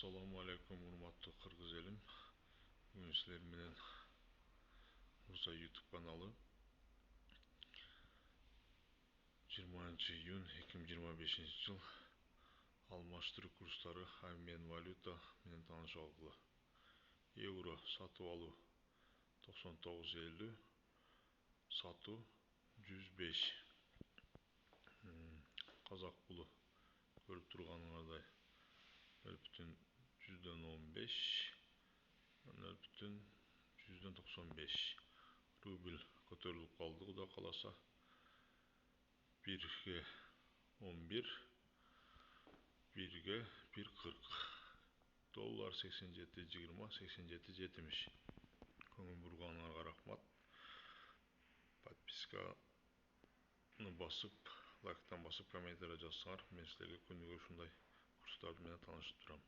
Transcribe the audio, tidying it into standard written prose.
Assalamu alaikum урматтуу кыргыз элим. Бүгүн силер менен Мурза YouTube каналы 20-июнь 2025-жыл алмаштыруу курстары обмен валюта менен таанышып алгыла. Евро сатып алуу 99.50, сатуу 105. Казак пулу көрүп турганыңардай 0,15, 0,95. Рубль көтөрүлүп калды, Кудай кааласа. 1-ге 11, 1-ге 1,40. Доллар 87,20, 87,70. Көңүл бурганыңарга рахмат. Подписканы басып, лайктан басып, комментарий жазсаңар, мен силерге күнүгө ушундай курстар менен таанышып турам.